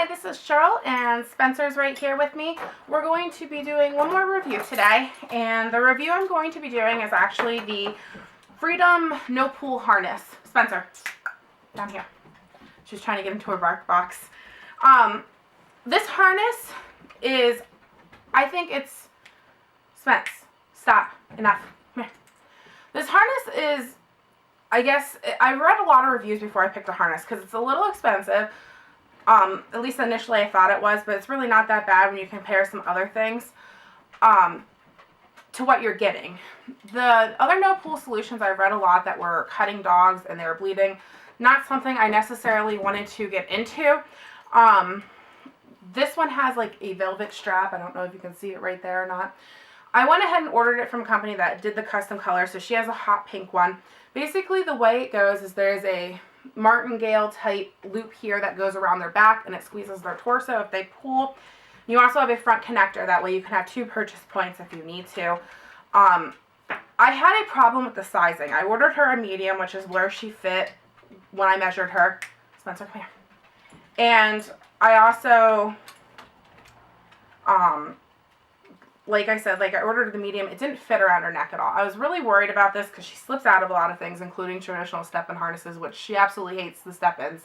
Hi, this is Cheryl, and Spencer's right here with me. We're going to be doing one more review today, and the review I'm going to be doing is actually the Freedom No Pull harness. Spencer, down here. She's trying to get into a bark box. This harness is, I think it's, Spence, stop, enough. Come here. This harness is, I guess, I read a lot of reviews before I picked the harness because it's a little expensive. At least initially I thought it was, but it's really not that bad when you compare some other things to what you're getting. The other no-pull solutions I've read a lot that were cutting dogs and they were bleeding, not something I necessarily wanted to get into. This one has like a velvet strap. I don't know if you can see it right there or not. I went ahead and ordered it from a company that did the custom color, so she has a hot pink one. Basically the way it goes is there's a martingale type loop here that goes around their back and it squeezes their torso if they pull. You also have a front connector, that way you can have 2 purchase points if you need to. I had a problem with the sizing. I ordered her a medium, which is where she fit when I measured her. Spencer, come here. And I also, like I said, I ordered the medium. It didn't fit around her neck at all. I was really worried about this because she slips out of a lot of things, including traditional step-in harnesses, which she absolutely hates the step-ins.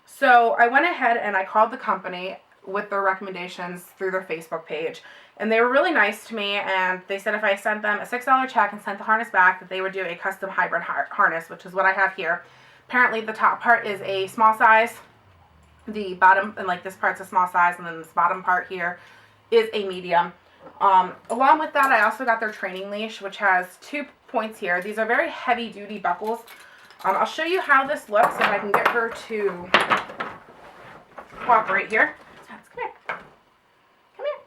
So I went ahead and I called the company with their recommendations through their Facebook page. And they were really nice to me, and they said if I sent them a $6 check and sent the harness back, that they would do a custom hybrid harness, which is what I have here. Apparently the top part is a small size. The bottom, and this part's a small size, and then this bottom part here is a medium. Along with that, I also got their training leash, which has 2 points here. These are very heavy duty buckles. I'll show you how this looks if I can get her to cooperate here. Come here. Come here.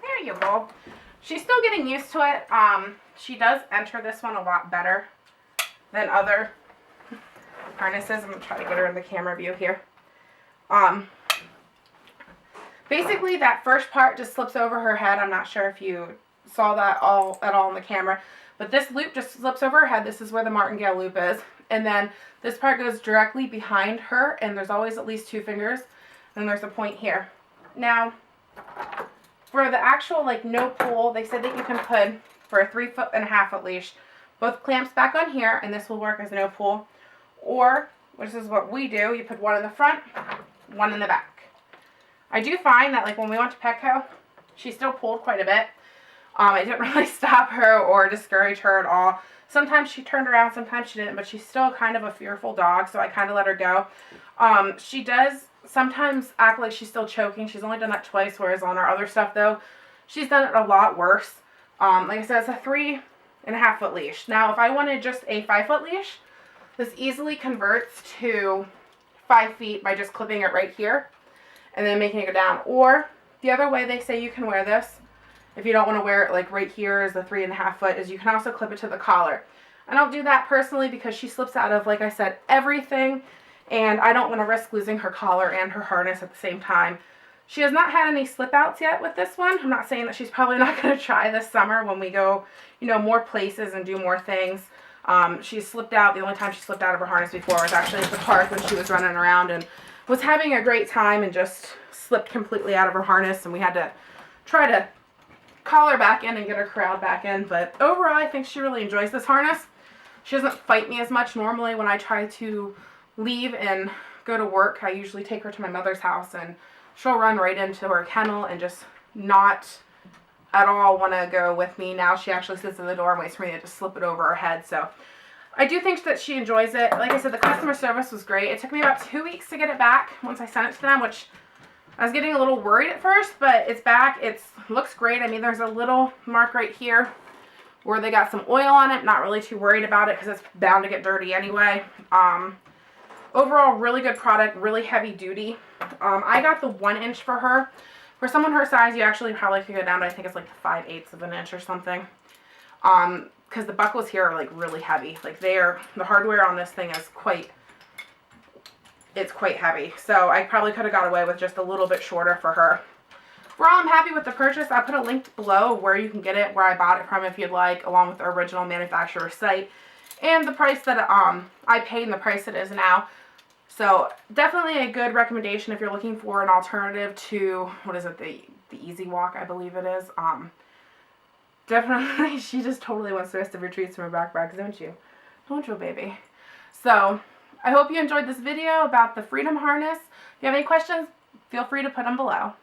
There you go. She's still getting used to it. She does enter this one a lot better than other harnesses. I'm going to try to get her in the camera view here. Basically, that first part just slips over her head. I'm not sure if you saw that at all in the camera. But this loop just slips over her head. This is where the martingale loop is. And then this part goes directly behind her. And there's always at least 2 fingers. And there's a point here. Now, for the actual, no pull, they said that you can put, for a 3.5-foot leash, both clamps back on here. And this will work as no pull. Or, which is what we do, you put one in the front, one in the back. I do find that, when we went to Petco, she still pulled quite a bit. It didn't really stop her or discourage her at all. Sometimes she turned around, sometimes she didn't, but she's still kind of a fearful dog, so I kind of let her go. She does sometimes act like she's still choking. She's only done that twice, whereas on our other stuff, though, she's done it a lot worse. Like I said, it's a 3.5-foot leash. Now, if I wanted just a 5-foot leash, this easily converts to 5 feet by just clipping it right here and then making it go down. Or the other way they say you can wear this, if you don't want to wear it right here is the 3.5-foot, is you can also clip it to the collar. I don't do that personally because she slips out of, like I said, everything, and I don't want to risk losing her collar and her harness at the same time. She has not had any slip outs yet with this one. I'm not saying that she's probably not going to try this summer when we go, more places and do more things. She slipped out. The only time she slipped out of her harness before was actually at the park when she was running around and was having a great time and just slipped completely out of her harness, and we had to try to call her back in and get her corralled back in. But overall, I think she really enjoys this harness. She doesn't fight me as much. Normally when I try to leave and go to work, I usually take her to my mother's house, and she'll run right into her kennel and just not at all want to go with me. Now she actually sits in the door and waits for me to just slip it over her head. So I do think that she enjoys it. Like I said, the customer service was great. It took me about 2 weeks to get it back once I sent it to them, which I was getting a little worried at first, but it's back. It looks great. I mean, there's a little mark right here where they got some oil on it. Not really too worried about it because it's bound to get dirty anyway. Overall, really good product, really heavy duty. I got the 1 inch for her. For someone her size, you actually probably could go down to, I think it's 5/8 of an inch or something. Because the buckles here are really heavy. The hardware on this thing is quite heavy. So I probably could have got away with just a little bit shorter for her. Overall, I'm happy with the purchase. I'll put a link below where you can get it, where I bought it from if you'd like, along with the original manufacturer site, and the price that I paid and the price it is now. So definitely a good recommendation if you're looking for an alternative to, what is it, the Easy Walk, I believe it is. Definitely, she just totally wants the rest of her treats from her backpack, don't you? Don't you, baby? So I hope you enjoyed this video about the Freedom Harness. If you have any questions, feel free to put them below.